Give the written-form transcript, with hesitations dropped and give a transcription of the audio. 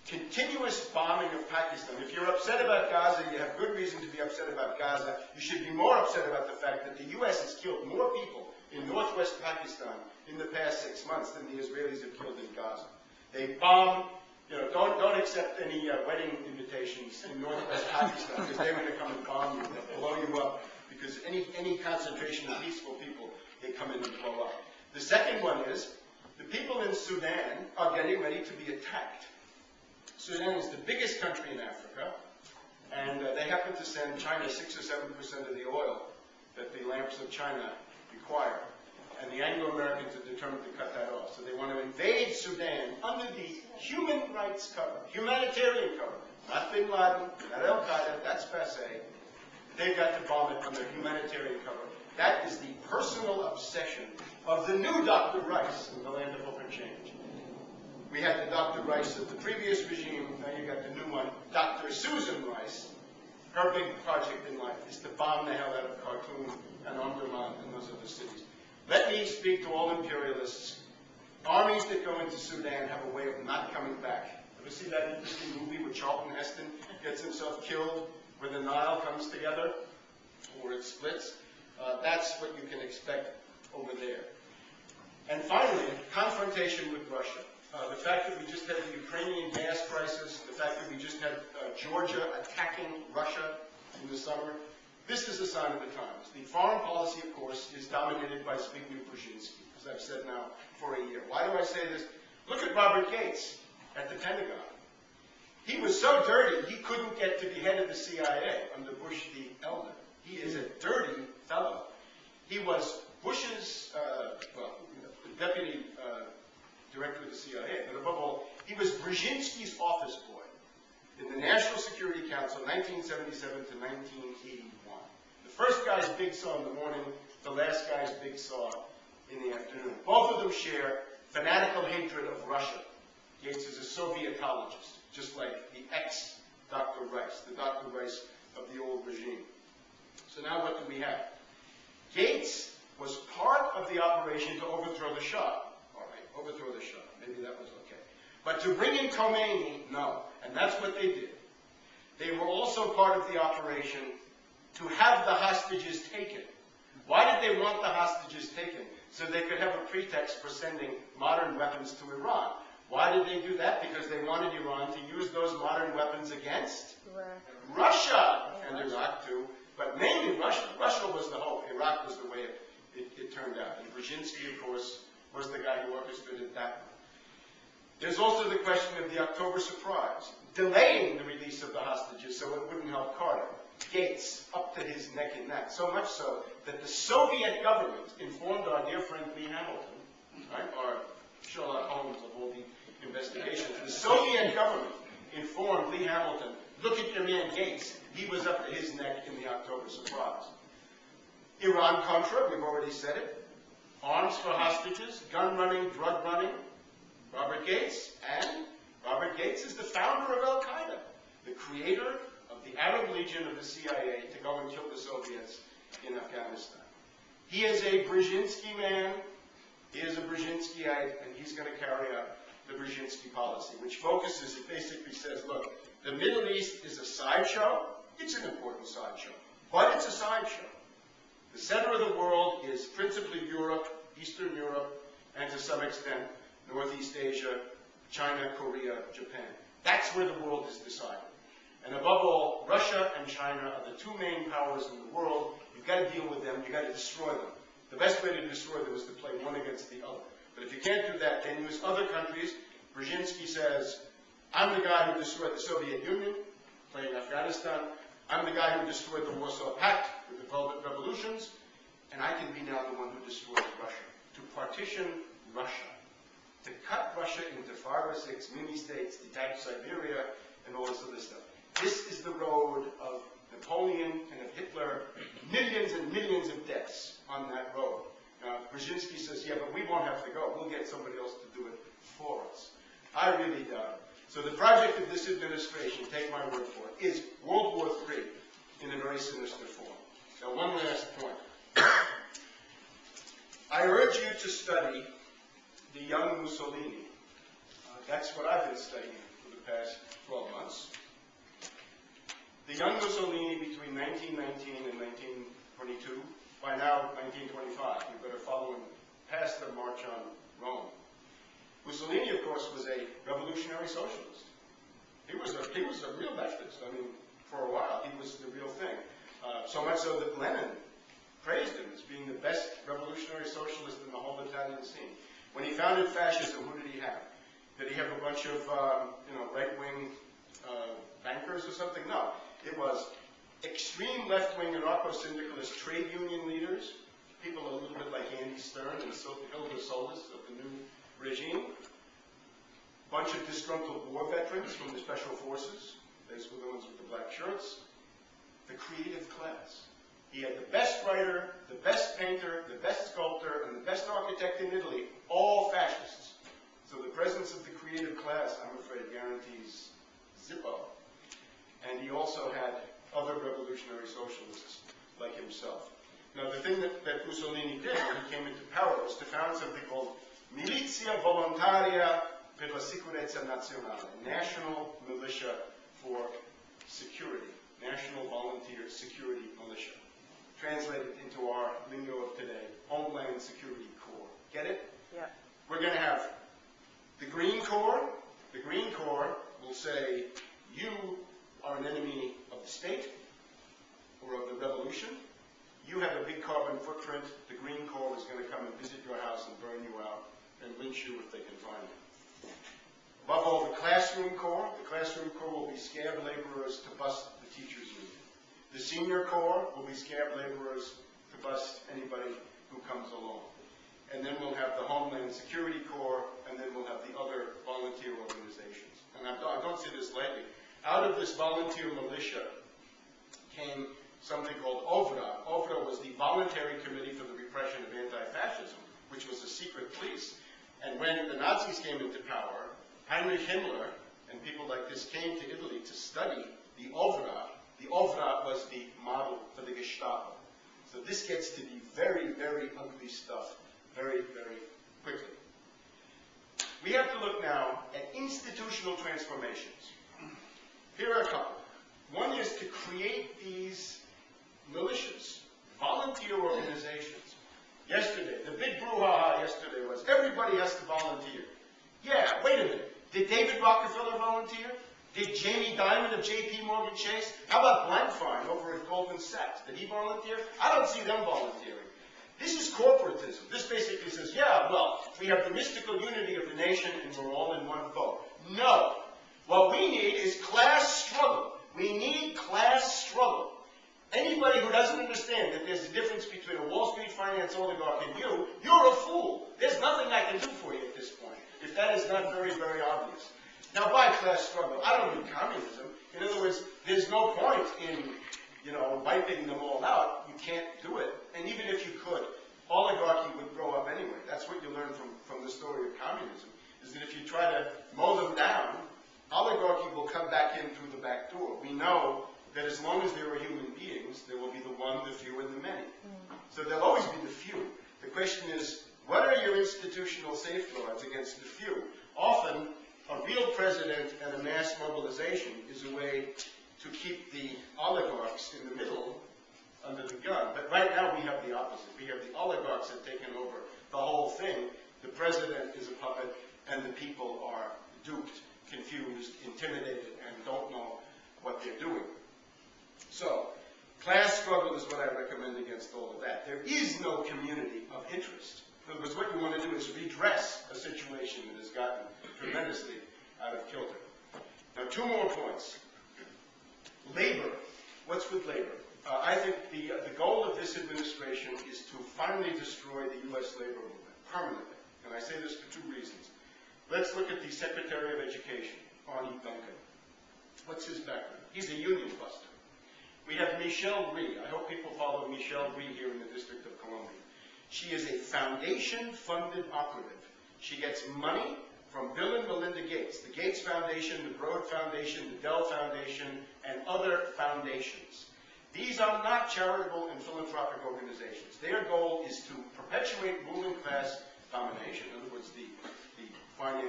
continuous bombing of Pakistan. If you're upset about Gaza, you have good reason to be upset about Gaza. You should be more upset about the fact that the U.S. has killed more people in northwest Pakistan in the past 6 months than the Israelis have killed in Gaza. They bomb, don't accept any wedding invitations in northwest Pakistan because they're going to come and bomb you, they'll blow you up, because any concentration of peaceful people, they come in and blow up. The second one is, the people in Sudan are getting ready to be attacked. Sudan is the biggest country in Africa, and they happen to send China 6 or 7% of the oil that the lamps of China require. And the Anglo-Americans are determined to cut that off. So they want to invade Sudan under the human rights cover, humanitarian cover. Not Bin Laden, not Al-Qaeda, that's passé. They've got to bomb it under humanitarian cover. That is the personal obsession of the new Dr. Rice in the land of hope and change. We had the Dr. Rice of the previous regime, now you got the new one, Dr. Susan Rice. Her big project in life is to bomb the hell out of Khartoum and Omdurman and those other cities. Let me speak to all imperialists. Armies that go into Sudan have a way of not coming back. Ever see that interesting movie where Charlton Heston gets himself killed, where the Nile comes together, or it splits? That's what you can expect over there. And finally, confrontation with Russia. The fact that we just had the Ukrainian gas crisis, the fact that we just had Georgia attacking Russia in the summer, this is a sign of the times. The foreign policy, of course, is dominated by Zbigniew Brzezinski, as I've said now for a year. Why do I say this? Look at Robert Gates at the Pentagon. He was so dirty, he couldn't get to be head of the CIA under Bush the Elder. He is a dirty fellow. He was Bush's, deputy director of the CIA, but above all, he was Brzezinski's office boy in the National Security Council, 1977 to 1981. The first guy's big saw in the morning, the last guy's big saw in the afternoon. Both of them share fanatical hatred of Russia. Gates is a Sovietologist, just like the ex-Dr. Rice, the Dr. Rice of the old regime. So now what do we have? Gates was part of the operation to overthrow the Shah. All right, overthrow the Shah. Maybe that was okay. But to bring in Khomeini, no. And that's what they did. They were also part of the operation to have the hostages taken. Why did they want the hostages taken? So they could have a pretext for sending modern weapons to Iran. Why did they do that? Because they wanted Iran to use those modern weapons against Russia and Iraq too. But mainly Russia. Russia was the hope. Iraq was the way it turned out. And Brzezinski, of course, was the guy who orchestrated that. There's also the question of the October surprise, delaying the release of the hostages so it wouldn't help Carter. Gates up to his neck in that, so much so that the Soviet government informed our dear friend Lee Hamilton, right, our Sherlock Holmes of all the investigations. The Soviet government informed Lee Hamilton, look at your man Gates, he was up to his neck in the October surprise. Iran-Contra, we've already said it. Arms for hostages, gun running, drug running. Robert Gates, and Robert Gates is the founder of Al-Qaeda, the creator of the Arab Legion of the CIA to go and kill the Soviets in Afghanistan. He is a Brzezinski man, he is a Brzezinskiite, and he's going to carry out the Brzezinski policy, which focuses, it basically says, look, the Middle East is a sideshow. It's an important sideshow, but it's a sideshow. The center of the world is principally Europe, Eastern Europe, and to some extent, Northeast Asia, China, Korea, Japan. That's where the world is decided. And above all, Russia and China are the two main powers in the world. You've got to deal with them. You've got to destroy them. The best way to destroy them is to play one against the other. But if you can't do that, then use other countries. Brzezinski says, I'm the guy who destroyed the Soviet Union, playing Afghanistan. I'm the guy who destroyed the Warsaw Pact with the Velvet Revolutions. And I can be now the one who destroys Russia. To partition Russia. To cut Russia into 5 or 6 mini-states, detach Siberia, and all this other stuff. This is the road of Napoleon and of Hitler. Millions and millions of deaths on that road. Now, Brzezinski says, yeah, but we won't have to go. We'll get somebody else to do it for us. I really doubt it. So the project of this administration, take my word for it, is World War III in a very sinister form. Now, one last point. I urge you to study the young Mussolini. That's what I've been studying for the past young Mussolini between 1919 and 1922, by now 1925, you better follow him past the March on Rome. Mussolini, of course, was a revolutionary socialist. He was a real leftist. I mean, for a while, he was the real thing. So much so that Lenin praised him as being the best revolutionary socialist in the whole Italian scene. When he founded fascism, who did he have? Did he have a bunch of right-wing bankers or something? No. It was extreme left-wing anarcho-syndicalist trade union leaders, people a little bit like Andy Stern and Hilda Solis of the new regime, a bunch of disgruntled war veterans from the special forces, those were the ones with the black shirts, the creative class. He had the best writer, the best painter, the best sculptor, and the best architect in Italy, all fascists. So the presence of the creative class, I'm afraid, guarantees Zippo. And he also had other revolutionary socialists like himself. Now, the thing that Mussolini did when he came into power was to found something called Milizia Volontaria per la Sicurezza Nazionale, National Militia for Security, National Volunteer Security Militia. Translated into our lingo of today, Homeland Security Corps. Get it? Yeah. We're going to have the Green Corps. The Green Corps will say, you are an enemy of the state or of the revolution. You have a big carbon footprint. The Green Corps is going to come and visit your house and burn you out and lynch you if they can find you. Above all, the Classroom Corps. The Classroom Corps will be scab laborers to bust the teachers' union. The Senior Corps will be scab laborers to bust anybody who comes along. And then we'll have the Homeland Security Corps, and then we'll have the other volunteer organizations. And I don't say this lightly. Out of this volunteer militia came something called OVRA. OVRA was the Voluntary Committee for the Repression of Anti-Fascism, which was a secret police. And when the Nazis came into power, Heinrich Himmler and people like this came to Italy to study the OVRA. The OVRA was the model for the Gestapo. So this gets to be very, very ugly stuff very, very quickly. We have to look now at institutional transformations. Here are a couple. One is to create these militias, volunteer organizations. Yesterday, the big brouhaha yesterday was everybody has to volunteer. Yeah, wait a minute. Did David Rockefeller volunteer? Did Jamie Dimon of J.P. Morgan Chase? How about Blankfein over at Goldman Sachs? Did he volunteer? I don't see them volunteering. This is corporatism. This basically says, yeah, well, we have the mystical unity of the nation and we're all in one boat. No. What we need is class struggle. We need class struggle. Anybody who doesn't understand that there's a difference between a Wall Street finance oligarch and you're a fool. There's nothing I can do for you at this point, if that is not very, very obvious. Now, by class struggle, I don't mean communism. In other words, there's no point in, wiping them all out. You can't do it. And even if you could, oligarchy would grow up anyway. That's what you learn from the story of communism, is that if you try to mow them down, oligarchy will come back in through the back door. We know that as long as there are human beings, there will be the one, the few, and the many. So there'll always be the few. The question is, what are your institutional safeguards against the few? Often, a real president and a mass mobilization is a way to keep the oligarchs in the middle under the gun. But right now we have the opposite. We have the oligarchs have taken over the whole thing. The president is a puppet, and the people are duped, confused, intimidated, and don't know what they're doing. So, class struggle is what I recommend against all of that. There is no community of interest. In other words, what you want to do is redress a situation that has gotten tremendously out of kilter. Now, two more points. Labor. What's with labor? I think the goal of this administration is to finally destroy the U.S. labor movement permanently. And I say this for two reasons. Let's look at the Secretary of Education, Arnie Duncan. What's his background? He's a union buster. We have Michelle Rhee. I hope people follow Michelle Rhee here in the District of Columbia. She is a foundation-funded operative. She gets money from Bill and Melinda Gates, the Gates Foundation, the Broad Foundation, the Dell Foundation, and other foundations. These are not charitable and philanthropic organizations. Their goal is to perpetuate ruling class domination. In other words, the finance